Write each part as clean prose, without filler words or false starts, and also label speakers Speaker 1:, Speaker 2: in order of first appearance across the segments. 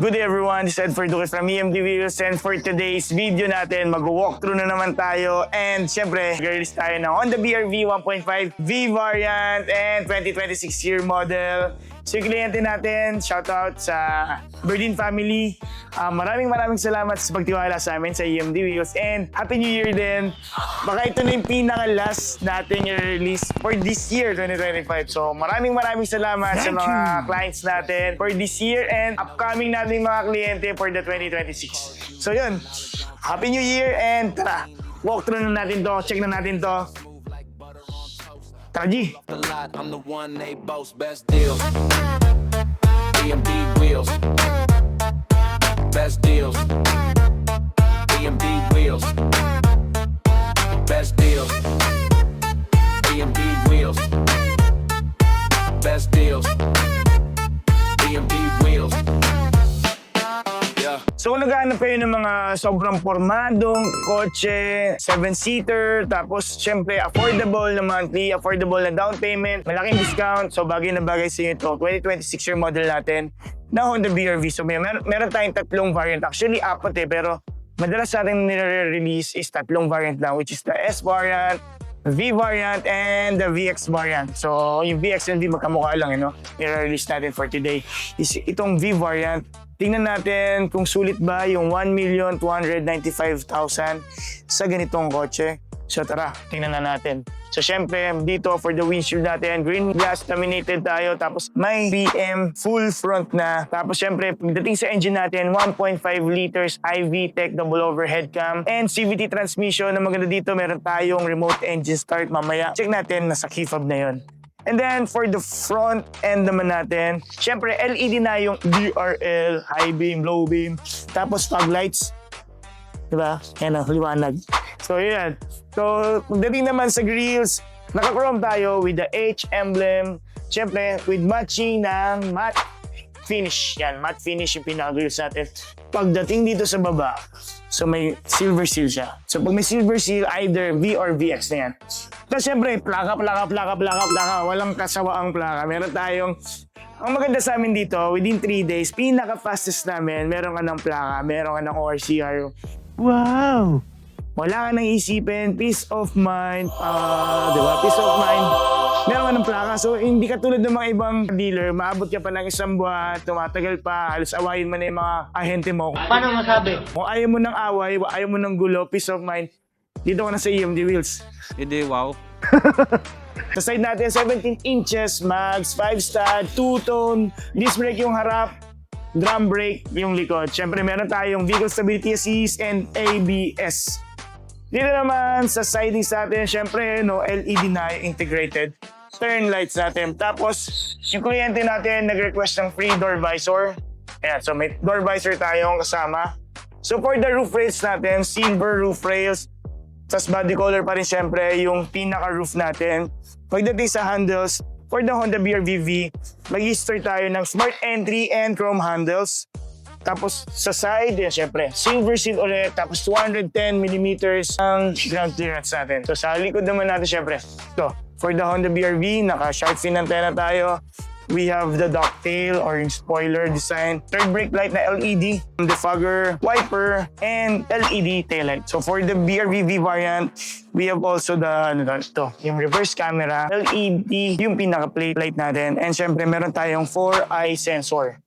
Speaker 1: Good day everyone, this is Ed Ferduque from EMD Wheels, and for today's video natin, mag-walkthrough na naman tayo, and syempre, mag-release tayo ng Honda BR-V 1.5 V variant and 2026 year model. So yung kliyente natin, shoutout sa Berdin family. Maraming salamat sa pagtiwala sa amin sa EMD Wheels, and Happy New Year din. Baka ito na yung pinaka-last natin i-release for this year, 2025. So maraming salamat sa mga clients natin for this year and upcoming nating mga kliyente for the 2026. So yun, Happy New Year, and tara, walkthrough na natin to, check na natin to. Tara G!
Speaker 2: I'm the one they boast best deals. EMD wheels. Best deals. EMD wheels. Best deals. EMD wheels. Best deals. EMD wheels.
Speaker 1: So kung naghahanap kayo ng mga sobrang formadong kotse, 7-seater, tapos syempre affordable na monthly, affordable na down payment, malaking discount, so bagay na bagay sa inyo ito, 2026 year model natin na Honda BR-V. So meron tayong tatlong variant, actually apat pero madalas natin nire-release is tatlong variant lang, which is the S variant, V variant, and the VX variant. So yung VX and V magkamukha lang, nire-release natin for today is itong V variant. Tingnan natin kung sulit ba yung 1,295,000 sa ganitong kotse. So tara, tingnan na natin. So syempre, dito for the windshield natin, green glass laminated tayo. Tapos may BM full front na. Tapos syempre, pagdating sa engine natin, 1.5 liters iVTEC double overhead cam. And CVT transmission na maganda dito, meron tayong remote engine start mamaya. Check natin, nasa key fob na yon. And then, for the front end naman natin, syempre, LED na yung DRL, high beam, low beam, tapos fog lights. Diba? Yan ang liwanag. So, yan. So, pagdating naman sa grills, naka-chrome tayo with the H emblem. Syempre, with matching ng matte finish. Yan, matte finish yung pinaka-grills natin. Pagdating dito sa baba, so may silver seal siya. So, pag may silver seal, either V or VX na yan. Tapos syempre, plaka. Walang kasawaang plaka. Meron tayong, ang maganda sa amin dito, within 3 days, pinaka-fastest namin, meron ka ng plaka, meron ka ng ORCR. Wow! Wala ka nang isipin, peace of mind, diba? Peace of mind. Meron ka ng plaka. So, hindi ka tulad ng mga ibang dealer, maabot ka pa ng isang buwan, tumatagal pa, halos awayin mo na yung mga ahente mo.
Speaker 3: Paano masabi?
Speaker 1: Kung ayaw mo ng away, ayaw mo ng gulo, peace of mind, dito ka na sa EMD Wheels.
Speaker 4: Hindi, wow.
Speaker 1: Sa side natin, 17 inches, mags, 5-stud, 2-tone, disc brake yung harap, drum brake yung likod. Siyempre, meron tayong vehicle stability assist and ABS. Dito naman, sa sidings natin, siyempre, LED na yung integrated turn lights natin. Tapos, yung kliyente natin nag-request ng free door visor. Ayan, so may door visor tayong kasama. So for the roof rails natin, silver roof rails. Tapos body color pa rin siyempre yung pinaka-roof natin. Pagdating sa handles, for the Honda BR-V, mag-i-store tayo ng smart entry and chrome handles. Tapos sa side, yan siyempre, silver seal ulit. Tapos 210mm ang ground clearance natin. So sa likod naman natin siyempre, ito, for the Honda BR-V, naka-shark fin antenna tayo. We have the ducktail or yung spoiler design, third brake light na LED, defogger, wiper, and LED taillight. So for the BR-V variant, we have also yung reverse camera, LED, yung pinaka-plate light natin, and syempre meron tayong 4-eye sensor.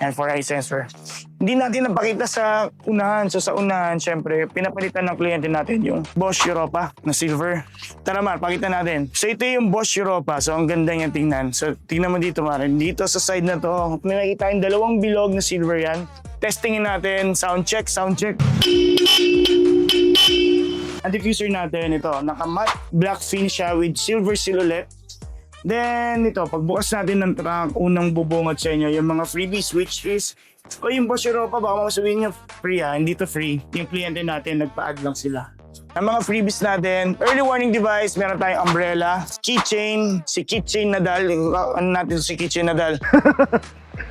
Speaker 1: And 4-eye sensor. Hindi natin napakita sa unahan. So sa unahan, syempre, pinapalitan ng kliyente natin yung Bosch Europa na silver. Tara man, pakita natin. So ito yung Bosch Europa. So ang ganda niya tingnan. So tingnan mo dito, Maren. Dito sa side na to, may nakita yung dalawang bilog na silver yan. Testingin natin. Sound check. Ang diffuser natin, ito, naka-matte black finish siya with silver seal ulit. Then, ito, pagbukas natin ng trunk, unang bubungot sa inyo, yung mga freebies, which is, yung Bosch Europa, baka masabihin nyo free hindi to free. Yung kliyente natin, nagpa-add lang sila. Ang mga freebies natin, early warning device, meron tayong umbrella, keychain, si keychain Nadal, si keychain Nadal.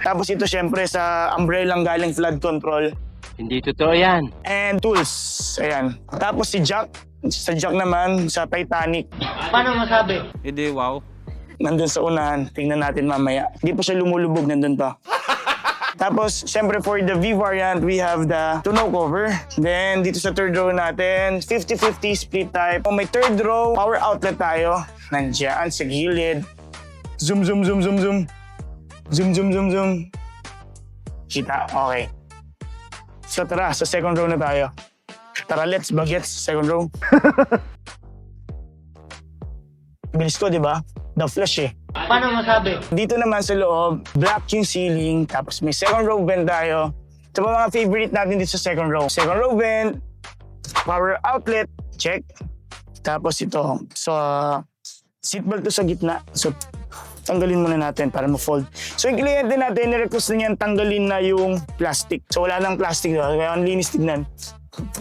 Speaker 1: Tapos ito, syempre, sa umbrella galing flood control.
Speaker 3: Hindi totoo yan.
Speaker 1: And tools, ayan. Tapos si jack, sa jack naman, sa Titanic.
Speaker 3: Paano masabi?
Speaker 4: Hindi, wow.
Speaker 1: Nandun sa unahan, tingnan natin mamaya. Hindi pa siya lumulubog, nandun pa. Tapos, syempre for the V variant, we have the tonneau cover. Then, dito sa third row natin, 50-50 split type. Kung may third row, power outlet tayo. Nandiyan sa gilid. Zoom, zoom, zoom, zoom, zoom. Zoom, zoom, zoom, zoom. Kita, okay. So tara, sa second row na tayo. Tara, let's bagets sa second row. Bilis ko, di ba? The flash eh.
Speaker 3: Paano masabi?
Speaker 1: Dito naman sa loob, black yung ceiling, tapos may second row vent tayo. Ito pa mga favorite natin dito sa second row. Second row vent, power outlet, check. Tapos ito, so seatbelt to sa gitna. So tanggalin muna natin para ma-fold. So yung kliyente natin, nirequest na niyan tanggalin na yung plastic. So wala nang plastic doon, kaya ang linis tignan.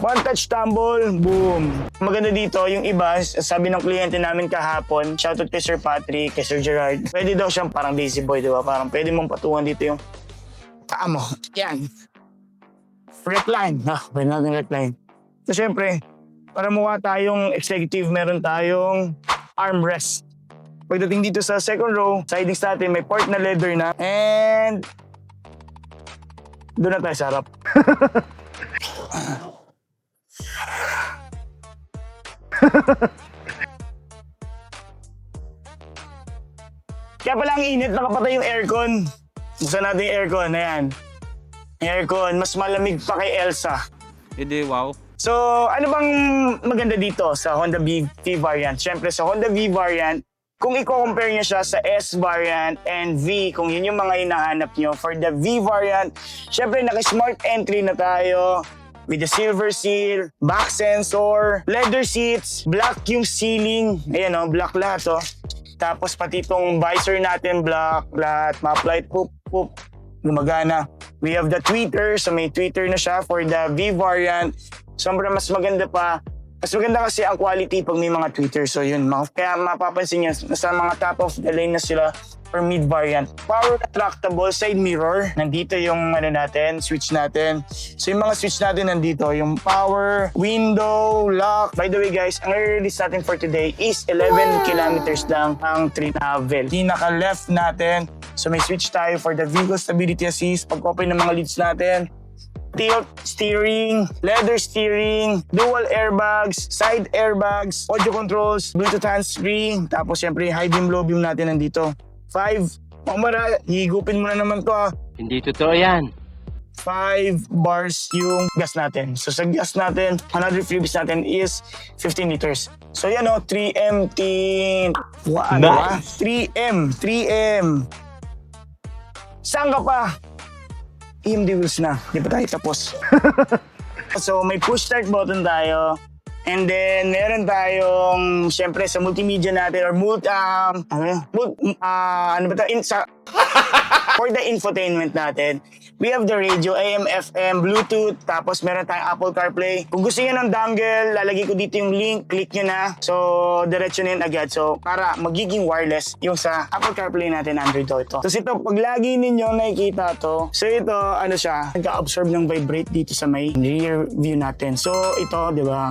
Speaker 1: One touch tumble, boom. Maganda dito, yung iba, sabi ng kliyente namin kahapon, shoutout kay Sir Patrick, kay Sir Gerard, pwede daw siyang parang lazy boy, di ba? Parang pwede mong patungan dito yung paa mo. Yan. Recline. Pwede natin recline. So syempre, para mukha tayong executive, meron tayong armrest. Pagdating dito sa second row, sidings natin, may port na leather na. And doon na tayo sa harap. Kaya pala ang init, nakapatay yung aircon. Buksan natin yung aircon, ayan. Aircon, mas malamig pa kay Elsa.
Speaker 4: Hindi, wow.
Speaker 1: So, ano bang maganda dito sa Honda V variant? Siyempre, sa Honda V variant, kung i-compare niyo siya sa S variant and V, kung yun yung mga hinahanap niyo, for the V variant, siyempre, naka-smart entry na tayo with the silver seal, back sensor, leather seats, black yung ceiling, ayan o, black lahat o. Tapos pati itong visor natin, black, lahat, map light, poop, gumagana. We have the tweeter, so may tweeter na siya for the V variant. Sobrang mas maganda pa. Mas maganda kasi ang quality pag may mga tweeter. So yun, kaya mapapansin niyo, nasa mga top of the line na sila for mid variant. Power retractable side mirror. Nandito yung switch natin. So yung mga switch natin nandito, yung power, window, lock. By the way guys, ang release natin for today is 11 kilometers lang ang travel. Pinaka-left natin, so may switch tayo for the vehicle stability assist. Pag-open ng mga leads natin, tilt steering, leather steering, dual airbags, side airbags, audio controls, Bluetooth hands-free, tapos syempre high beam, low beam natin nandito. 5, Mamara, higupin mo na naman to
Speaker 3: Hindi totoo yan.
Speaker 1: 5 bars yung gas natin. So sa gas natin, 100 freebies natin is 15 liters. So yan o, 3M tin. Ano ba? 3M. Saan ka pa? EMD wheels na. Di pa tayo tapos. So may push start button tayo. And then, meron tayong, syempre, sa multimedia natin, or for the infotainment natin, we have the radio, AM, FM, Bluetooth, tapos meron tayong Apple CarPlay. Kung gusto niyo ng dongle, lalagay ko dito yung link, click nyo na. So, diretso na yun agad. So, para magiging wireless yung sa Apple CarPlay natin, Android Auto. Tapos ito, pag lagi ninyo nakikita to, so ito, ano siya, nagka-absorb ng vibrate dito sa may rear view natin. So, ito, di ba,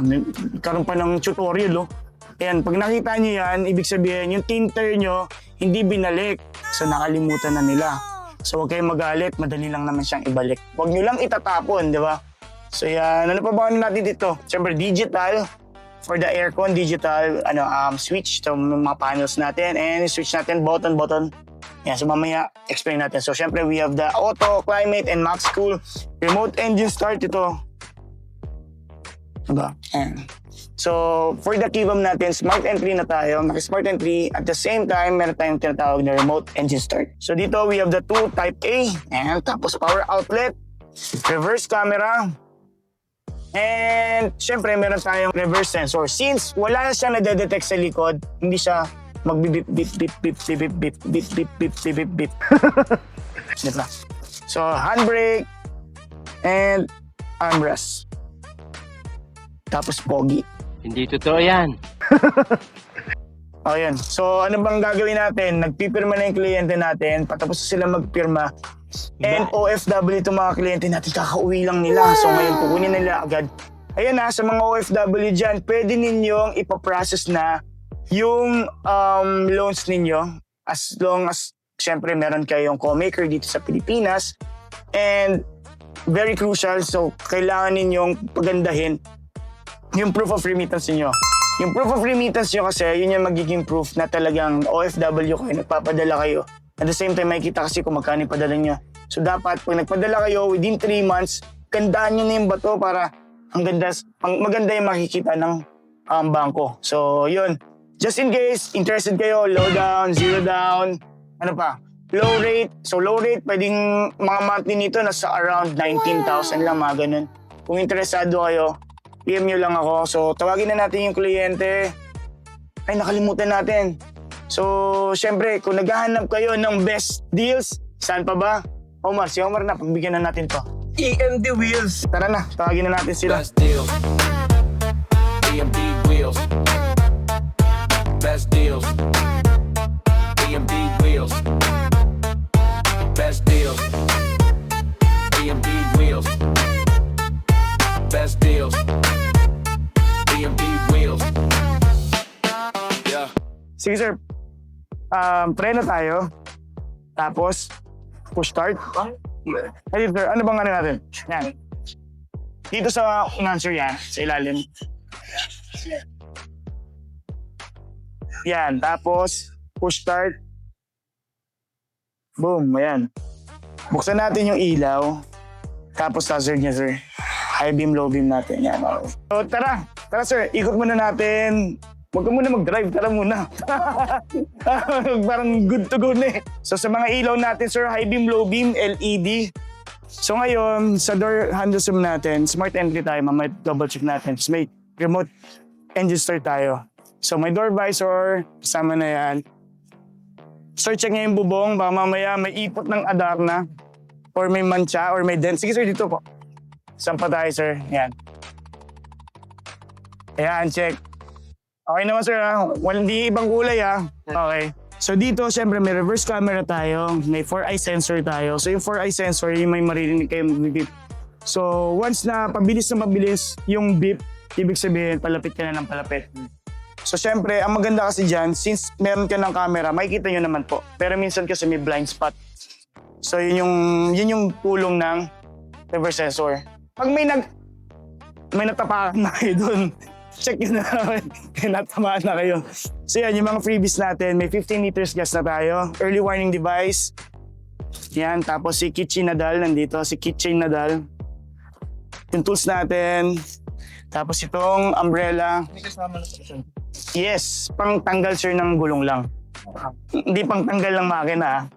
Speaker 1: karoon pa ng tutorial, Ayan, pag nakita nyo yan, ibig sabihin, yung tinter nyo, hindi binalik. So, nakalimutan na nila. So, huwag kayong magalit. Madali lang naman siyang ibalik. Huwag nyo lang itatapon, di ba? So, yan. Ano pa ba natin dito? Siyempre, digital. For the aircon, digital switch. So, mga panels natin. And switch natin, button. Yan. So, mamaya, explain natin. So, siyempre, we have the auto, climate, and max cool. Remote engine start ito. Diba? Ayan. So, for the keyboard natin, smart entry na tayo. Naka-smart entry. At the same time, meron tayong tinatawag na remote engine start. So, dito, we have the 2 type A. And tapos power outlet. Reverse camera. And, syempre, meron tayong reverse sensor. Since wala na siyang nadedetect sa likod, hindi siya mag-bip, bip, bip, bip, bip, bip, bip, bip, bip, bip, bip, bip, bip. Diba? So, handbrake. And armrest. Tapos pogi.
Speaker 3: Hindi totoo yan.
Speaker 1: O yan. So ano bang gagawin natin? Nagpipirma na yung kliyente natin. Patapos sila magpirma. And OFW itong mga kliyente natin. Kakauwi lang nila. So ngayon kukunin nila agad. Ayan na, sa mga OFW dyan, pwede ninyong ipaprocess na yung loans ninyo. As long as, syempre, meron kayong co-maker dito sa Pilipinas. And very crucial, so kailangan ninyong pagandahin yung proof of remittance niyo. Yung proof of remittance nyo kasi, yun yung magiging proof na talagang OFW kayo, nagpapadala kayo. At the same time, makikita kasi kung magkano yung padala nyo. So dapat, pag nagpadala kayo within 3 months, gandaan nyo na yung bato para maganda yung makikita ng bangko. So yun, just in case, interested kayo, low down, zero down, ano pa, low rate. So low rate, pwedeng mga monthly nito nasa around 19,000 lang, mga ganun. Kung interesado kayo, PM nyo lang ako. So, tawagin na natin yung kliyente. Ay, nakalimutan natin. So, syempre, kung naghahanap kayo ng best deals, saan pa ba? Omar, si Omar na, pagbigyan na natin to.
Speaker 4: EMD Wheels.
Speaker 1: Tara na, tawagin na natin sila.
Speaker 2: Best deals. EMD wheels. Best deals. EMD wheels. Best deals. EMD wheels. Best deals. EMD wheels. Yeah.
Speaker 1: Sige, sir. Preno tayo. Tapos, push start. Ay, sir, ano bang ano natin? Yan. Dito sa answer yan, sa ilalim. Yan, tapos push start. Boom, ayan. Buksan natin yung ilaw. Tapos hazard niya, sir. High beam, low beam natin. Yan, okay. So, tara, sir. Ikot muna natin. Huwag ka muna mag-drive. Tara muna. Parang good to go na eh. So, sa mga ilaw natin, sir, high beam, low beam, LED. So, ngayon, sa door handle zoom natin, smart entry tayo. Mamaya double check natin. Tapos may remote engine start tayo. So, may door visor. Kasama na yan. Sir, check niya yung bubong. Baka mamaya may ipot ng Adarna. Or may mancha, or may dent. Sige, sir, dito po. Saan pa tayo, sir? Yan. Ayan, check. Okay naman, sir, ha? Hindi ibang kulay, ha? Okay. So, dito, syempre, may reverse camera tayo. May 4-eye sensor tayo. So, yung 4-eye sensor, yung may maririnig kayo mag-beep. So, once na pabilis yung beep, ibig sabihin, palapit ka na ng palapit. So, syempre, ang maganda kasi dyan, since meron ka ng camera, makikita nyo naman po. Pero minsan kasi may blind spot. So, yun yung tulong ng reverse sensor. Pag may natapakan na kayo dun, check yun na naman. Natamaan na kayo. So yan, yung mga freebies natin, may 15 liters gas na tayo. Early warning device. Yan, tapos si Kitchen Nadal nandito. Si Kitchen Nadal. Yung tools natin. Tapos itong umbrella. Yes, pang tanggal, sir, ng gulong lang. Hindi pang tanggal ng makina.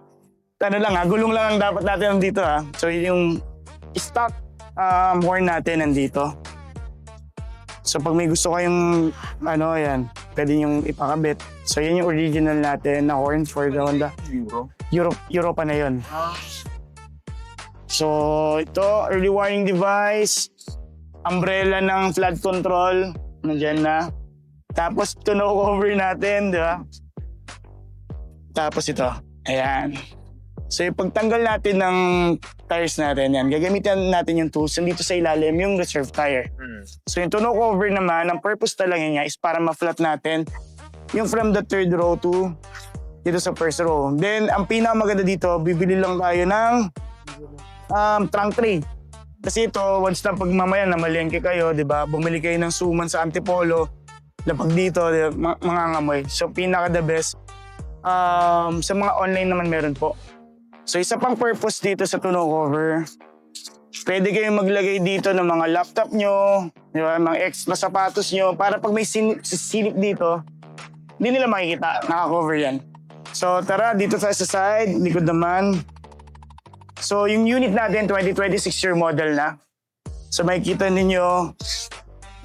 Speaker 1: Ano lang, gulong lang ang dapat natin nandito. So yung stock horn natin nandito. So pag may gusto kayong yan, pwede nyo ipakabit. So yan yung original natin na horn for the Honda. Euro pa na yun. So ito, early warning device. Umbrella ng flood control. Nandiyan na. Tapos tonneau cover natin, di ba? Tapos ito. Ayan. So yung pagtanggal natin ng tires natin, yan, gagamitin natin yung tools. Nandito sa ilalim yung reserve tire. So yung tonneau cover naman, ang purpose talaga niya is para ma-flat natin yung from the third row to dito sa first row. Then, ang pinakamaganda dito, bibili lang tayo ng trunk tray. Kasi ito, once na pag mamaya namalengke kayo, di ba, bumili kayo ng suman sa Antipolo, lapag dito, mga ngamoy. So pinaka the best. Sa mga online naman meron po. So isa pang purpose dito sa tonneau cover, pwede kayong maglagay dito ng mga laptop nyo, di ba, mga extra sapatos nyo, para pag may silip dito, hindi nila makikita, naka-cover yan. So tara, dito tayo sa side, likod naman. So yung unit natin, 2026 year model na. So makikita ninyo,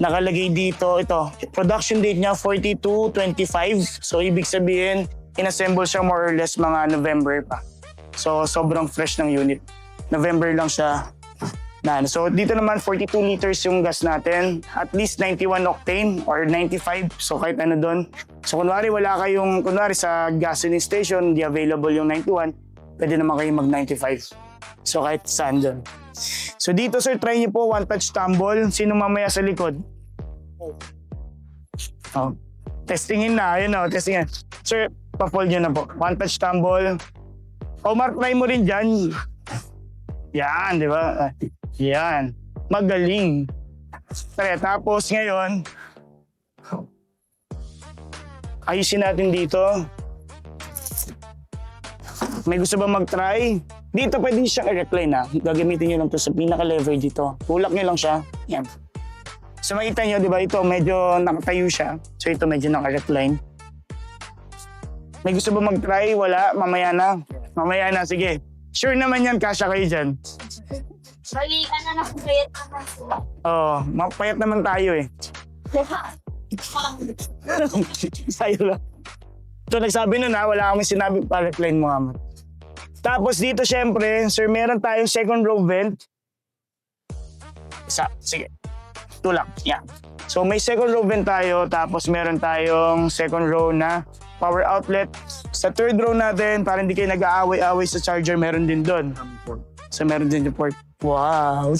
Speaker 1: nakalagay dito, ito, production date niya 42-25. So ibig sabihin, inassemble siya more or less mga November pa. So, sobrang fresh ng unit. November lang siya. So, dito naman, 42 liters yung gas natin. At least 91 octane or 95. So, kahit ano doon. So, kunwari sa gasoline station, hindi available yung 91, pwede naman kayo mag-95. So, kahit saan doon. So, dito, sir, try niyo po one-touch tumble. Sino mamaya sa likod? Oh. Testingin na. Ayun o, testingin. Sir, pa-fold nyo na po. One-touch tumble. Omar, try mo rin dyan. Yan, di ba? Yan. Magaling. Tara, tapos ngayon, ayusin natin dito. May gusto ba mag-try? Dito pwede siyang i-recline ha. Gagamitin nyo lang to sa pinaka-lever dito. Tulak nyo lang siya. Yan. So makita nyo, di ba? Ito medyo nakatayo siya. So ito medyo naka-recline. May gusto ba mag-try? Wala? Mamaya na. Mamaya na, sige. Sure naman yan, kasya kayo dyan.
Speaker 5: Bali, ano na kung kaya naman sila.
Speaker 1: Oo, mapayat naman tayo eh. Sayo lang. Ito nagsabi nun ha, wala kami sinabi para recline mo Muhammad. Tapos dito syempre, sir, meron tayong second row vent. Sige. Tulak, yan. So may second row vent tayo, tapos meron tayong second row na power outlet. Sa third row natin, para hindi kayo nag-aaway-aaway sa charger, meron din doon. So meron din yung port. Wow!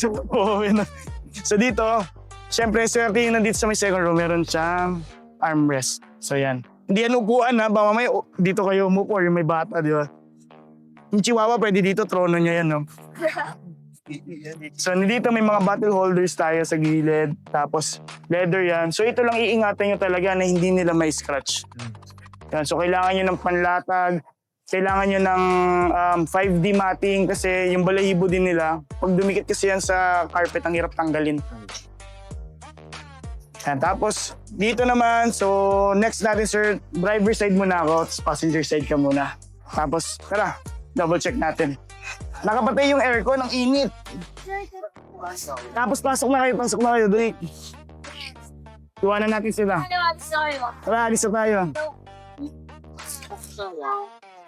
Speaker 1: So dito, syempre, swerte yung nandito sa may second row, meron siyang armrest. So yan. Hindi yan upuan ha, baka mamaya dito kayo umupo or yung may bata, di ba? Yung chihuahua pwede dito, trono niya yan, no? So dito may mga bottle holders tayo sa gilid, tapos leather yan. So ito lang iingatan nyo talaga na hindi nila may scratch. Yan. So kailangan nyo ng panlatag, kailangan nyo ng 5D matting kasi yung balahibo din nila, pag dumikit kasi yan sa carpet, ang hirap tanggalin. Yan. Tapos dito naman, so next natin sir, driver side muna ako, tapos passenger side ka muna. Tapos tara, double check natin. Nakapatay yung aircon, ang init. Tapos pasok na kayo, Dali. Iwanan natin sila.
Speaker 5: Ano, sorry mo.
Speaker 1: Tara, alis na tayo.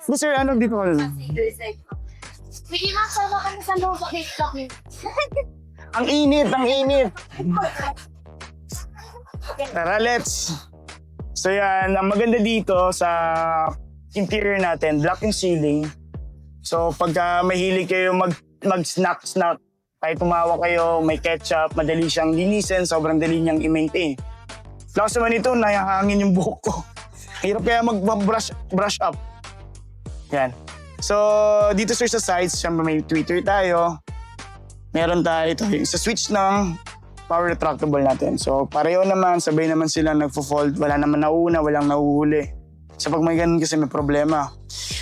Speaker 1: So, sir, ano dito ka?
Speaker 5: Sige nga, sama ka na sa loob.
Speaker 1: Ang init, ang init. Tara, let's. So yan, ang maganda dito sa interior natin, black yung ceiling. So pagka mahilig kayo mag-snack, kahit tumawa kayo, may ketchup, madali siyang linisin, sobrang dali niyang i-maintain. Lakas naman ito, nahihangin yung buhok ko. Hirap kaya mag-brush up. Yan. So dito sir sa sides, siyempre may tweeter tayo. Meron tayo ito, sa switch ng power retractable natin. So pareho naman, sabay naman sila nagfo-fold. Wala naman nauuna, walang nahuhuli. So pag may ganun kasi may problema.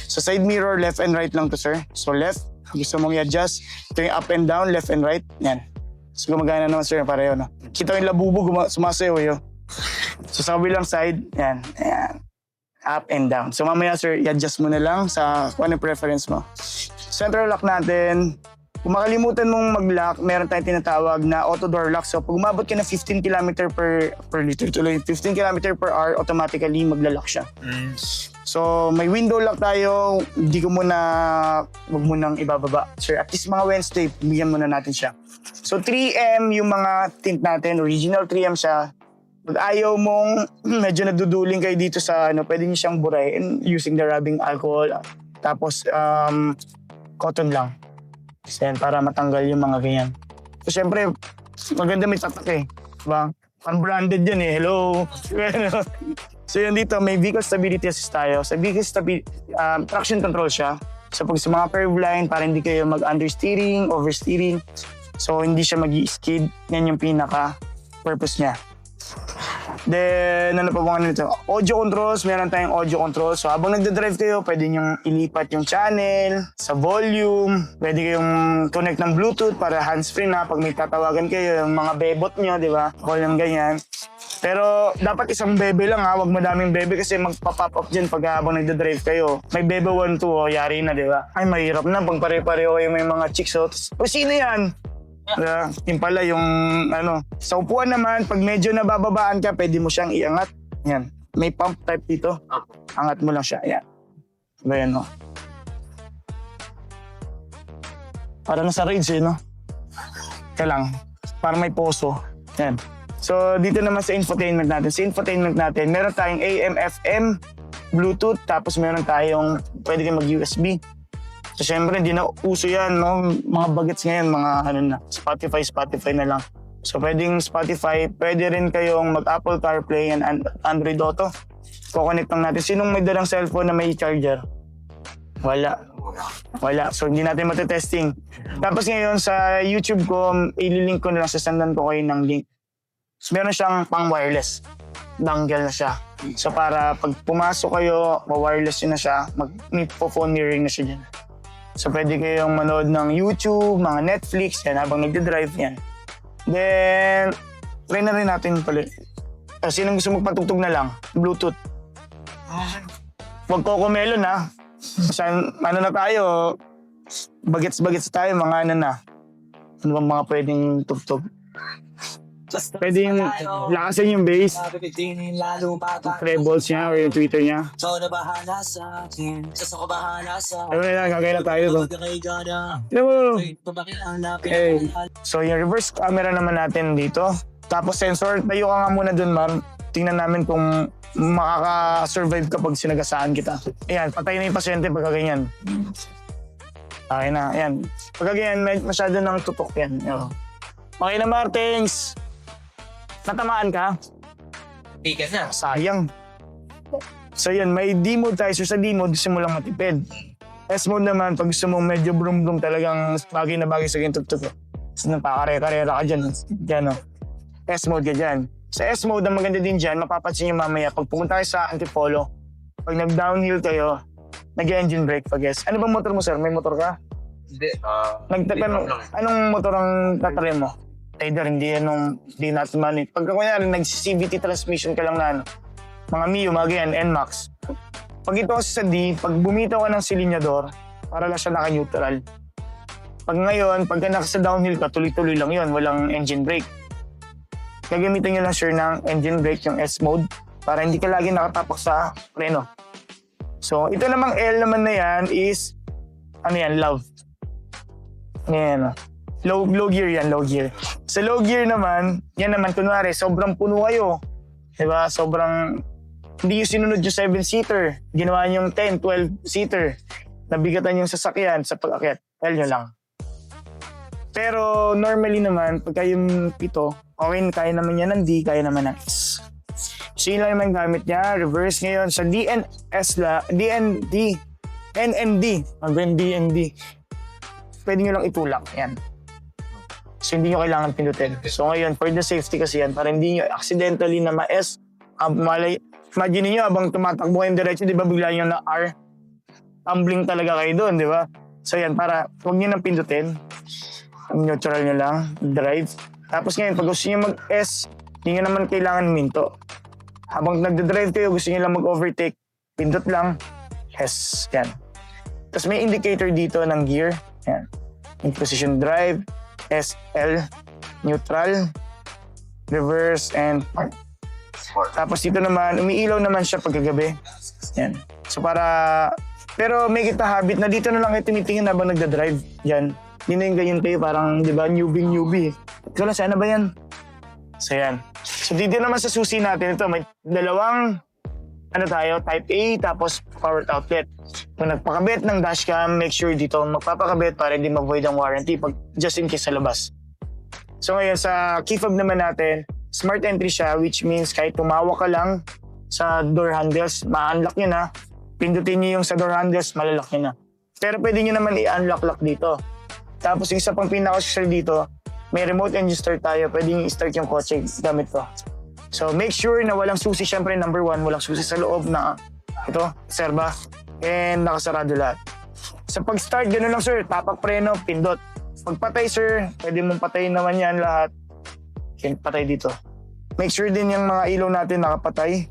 Speaker 1: So side mirror, left and right lang to sir. So left, gusto mong i-adjust. Ito yung up and down, left and right. Yan. So gumagana naman sir, pareho na. Kita yung labubo, sumasayaw yun. So sa kabilang side, yan. Yan. Up and down. So mamaya sir, i-adjust mo na lang sa kung ano preference mo. Central lock natin. Kung makalimutan mong mag-lock, meron tayong tinatawag na auto door lock. So pag umabot ka na 15 km per liter, tuloy 15 km per hour, automatically magla-lock siya. So may window lock tayo, wag mo nang ibababa. Sir, at least mga Wednesday, bigyan muna natin siya. So 3M yung mga tint natin, original 3M siya. Pag ayaw mong medyo naduduling kayo dito sa pwede niyo siyang burayin using the rubbing alcohol. Tapos cotton lang. Kasi para matanggal yung mga ganyan. So syempre, maganda may tatak eh. Diba? Unbranded yan eh. Hello. So yun dito, may vehicle stability assist tayo. Sa vehicle stability, traction control siya. So pag sa mga curve line, para hindi kayo mag-understeering, oversteering. So hindi siya mag-i-skid. Yan yung pinaka-purpose niya. Then, ano pa bang nito? Audio controls, meron tayong audio controls. So, habang nagdadrive kayo, pwede nyo ilipat yung channel, sa volume, pwede kayong connect ng Bluetooth para hands-free na pag may tatawagan kayo, yung mga bebot nyo, di ba? Call yung ganyan. Pero, dapat isang bebe lang ha, wag madaming bebe kasi magpa-pop up dyan pag habang nagdadrive kayo. May bebe 1, 2, yari na, di ba? Ay, mahirap na pag pare-pareho kayo may mga chicks. O, sino yan? Yung pala yung sa upuan naman, pag medyo nabababaan ka, pwede mo siyang iangat. Yan. May pump type dito. Angat mo lang siya. Yan. Ayan, no? Para nasa rage eh, no? Kaya lang. Para may poso. Yan. So, dito naman sa infotainment natin. Sa infotainment natin, meron tayong AM, FM, Bluetooth, tapos meron tayong pwede kang mag-USB. So, syempre, hindi na uso yan, no? Mga bagets ngayon, mga na, Spotify na lang. So, pwedeng Spotify, pwede rin kayong mag-Apple CarPlay and Android Auto. Kukonect lang natin. Sinong may dalang cellphone na may charger? Wala. Wala. So, hindi natin matetesting. Tapos ngayon, sa YouTube ko, ililink ko na lang, sasandan ko kayo ng link. Meron siyang pang wireless. Dongle na siya. So, para pag pumasok kayo, wireless yun na siya, may phone mirroring na siya dyan. So, pwede kayong manood ng YouTube, mga Netflix, yan, habang nagde-drive yan. Then, try na rin natin pala. Sinong gusto magpatugtog na lang? Bluetooth. Huwag Cocomelon ha. Saan, ano na tayo? Bagets tayo, mga ano na. Ano bang mga pwedeng tugtog? Pwede yung lakasin yung bass, trebles niya or yung Twitter niya. Ano na lang, gagaya na tayo doon. Hey. So yung reverse camera naman natin dito. Tapos sensor, tayo ka nga muna doon ma'am. Tingnan namin kung makaka-survive kapag sinagasaan kita. Ayan, patay na yung pasyente pagka ganyan. Okay na, ayan. Pagka ganyan, masyado nang tutok yan. Okay na Martins. Natamaan ka?
Speaker 4: Tigas na.
Speaker 1: Sayang. So yan, may D-mode tayo. So sa D-mode, gusto mo lang matipid. S-mode naman, pag gusto mo medyo brum-brum talagang bagay na bagay sa ganyan tutok. So napakare-karera ka dyan. Yan o. S-mode ka dyan. Sa S-mode, ang maganda din dyan, mapapansin nyo mamaya, pag pumunta kayo sa Antipolo, pag nag-downhill kayo, nag-engine brake pa guess. Ano bang motor mo sir? May motor ka?
Speaker 4: Hindi.
Speaker 1: Anong motor ang tatarin mo? Either hindi natin manit. Pagka kunyari, nag-CVT transmission ka lang na ano, mga Mio, mga ganyan, NMAX. Pag ito kasi sa D, pag bumitaw ka ng silinyador, para lang siya naka-neutral. Pag ngayon, pagka nasa downhill ka, tuloy-tuloy lang yun, walang engine brake. Gagamitin nyo lang sure ng engine brake, yung S-mode, para hindi ka lagi nakatapak sa preno. So, ito namang L naman na yan is, ano yan, love. Yan, low gear yan, low gear. Sa low gear naman, yan naman, kunwari, sobrang puno kayo. Diba? Sobrang, hindi yung sinunod yung 7-seater. Ginawa yung 10, 12-seater. Nabigatan yung sasakyan sa pag-akyat. L nyo lang. Pero normally naman, pagka yung pito, okay, kaya naman yan ng D, kaya naman ng S. So yun lang naman gamit niya. Reverse ngayon sa DNS la, DND, NND, DND. Pwede nyo lang itulak. Yan. So hindi nyo kailangan pindutin. So ngayon, for the safety kasi yan, para hindi nyo accidentally na ma-S, imagine nyo, habang tumatakbo kayong diretso, di ba bigla nyo na R? Tumbling talaga kayo doon, di ba? So yan, para huwag nyo nang pindutin. Neutral nyo lang, drive. Tapos ngayon, pag gusto nyo mag-S, hindi nyo naman kailangan minto. Habang nagda-drive kayo, gusto nyo lang mag-overtake, pindot lang, S. Yan. Tapos may indicator dito ng gear. Yan. Yung position drive, SL, neutral, reverse, and park. Tapos dito naman, umiilaw naman siya pagkagabi. Yan. So pero may kita habit na dito na lang kayo tinitingin habang nagda-drive. Yan. Hindi na yung ganyan kayo, parang, di ba, newbie. Ikaw lang, sana ba yan? So yan. So dito naman sa susi natin ito, may dalawang, type A, tapos power outlet. Kung nagpakabit ng dashcam, make sure dito magpapakabit para hindi ma-void ang warranty pag just in case sa labas. So ngayon sa key fob naman natin, smart entry siya, which means kahit tumawa ka lang sa door handles, ma-unlock nyo na. Pindutin nyo yung sa door handles, malalak nyo na. Pero pwede nyo naman i-unlock dito. Tapos yung isa pang pinaka-special dito, may remote engine start tayo. Pwede nyo i-start yung kotse gamit to. So make sure na walang susi. Siyempre number 1, walang susi sa loob na ito, serba. And nakasarado lahat. Sa pag-start, gano'n lang sir. Tapak preno, pindot. Pagpatay sir, pwede mong patayin naman yan lahat. Patay dito. Make sure din yung mga ilaw natin nakapatay.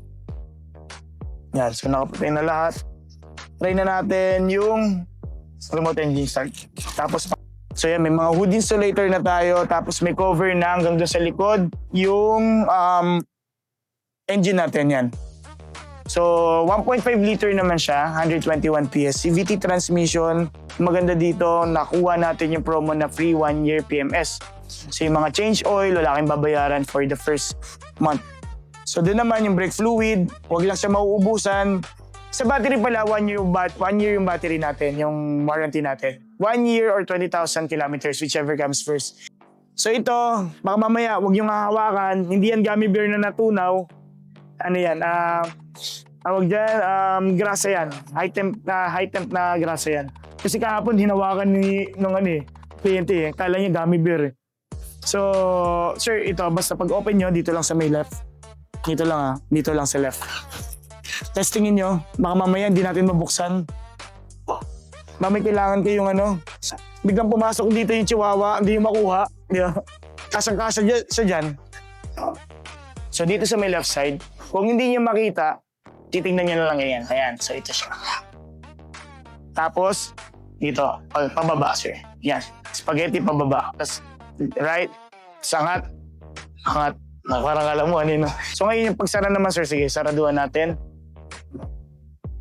Speaker 1: Yan, so nakapatay na lahat. Try na natin yung remote engine start. Tapos, so yan, may mga hood insulator na tayo. Tapos may cover na hanggang doon sa likod. Yung engine natin yan. So, 1.5 liter naman siya, 121 PS. CVT transmission, maganda dito, nakuha natin yung promo na free 1-year PMS. So, yung mga change oil, wala kayong babayaran for the first month. So, doon naman yung brake fluid, huwag lang siya mauubusan. Sa battery pala, 1 year yung battery natin, yung warranty natin. 1 year or 20,000 kilometers, whichever comes first. So, ito, baka mamaya, huwag yung hahawakan. Hindi yan gummy bear na natunaw. Ano yan, tawag dyan, grasa yan. High temp na grasa yan. Kasi kahapon hinawakan nung kliyente Kala niya gummy bear So, sir, ito, basta pag open nyo, dito lang sa may left. Dito lang dito lang sa left. Testingin nyo, baka mamaya hindi natin mabuksan. Mamay kailangan kayong biglang pumasok dito yung chihuahua, hindi yung makuha. Di ba? Kasang-kasa siya dyan. So, dito sa may left side, kung hindi nyo makita, titingnan nyo na lang yan. Ayan, so ito siya. Tapos, dito, pababa, sir. Yan, spaghetti pababa. Tapos, right, sangat, angat. Parang alam mo, So, ngayon yung pagsara naman, sir, sige, saraduhan natin.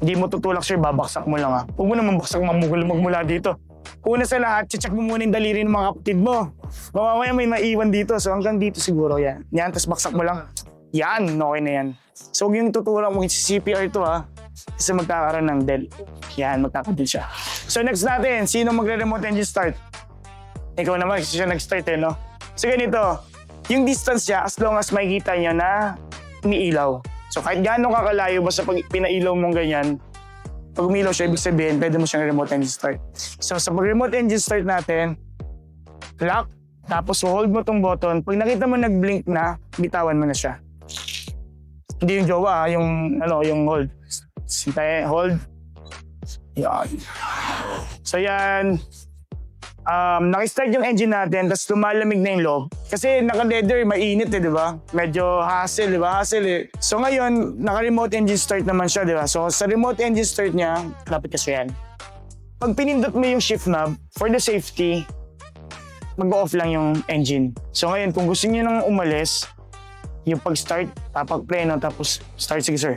Speaker 1: Hindi mo tutulak, sir, babaksak mo lang Huwag mo naman baksak magmula dito. Una sa lahat, check mo muna yung daliri ng mga kapatid mo. Mamaya may maiwan dito. So hanggang dito siguro yan. Yan, tapos baksak mo lang. Yan, okay na yan. So huwag yung tutulak mo yung CPR to Kasi magkakaroon ng del. Yan, magkakadel siya. So next natin, sino magre-remote engine start? Ikaw naman, kasi siya nag-start no? So ganito, yung distance niya, as long as makikita niya na umiilaw. So kahit gaano kakalayo, basta pag pinailaw mong ganyan, pag umilaw siya, ibig sabihin, pwede mo siyang remote engine start. So sa pag-remote engine start natin, lock, tapos hold mo tong button. Pag nakita mo nag-blink na, bitawan mo na siya. Hindi yung jowa, yung hold. Sintay, hold. Yan. So yan. Nakistart yung engine natin, tapos lumalamig na yung loob. Kasi naka-leather, mainit di ba? Medyo hassle, di ba? Hassle So ngayon, naka-remote engine start naman siya, di ba? So sa remote engine start niya, lapit kasi yan. Pag pinindot mo yung shift knob, for the safety, mag-off lang yung engine. So ngayon, kung gusto niyo nang umalis, yung pag-start, tapak play, tapos start, sige sir.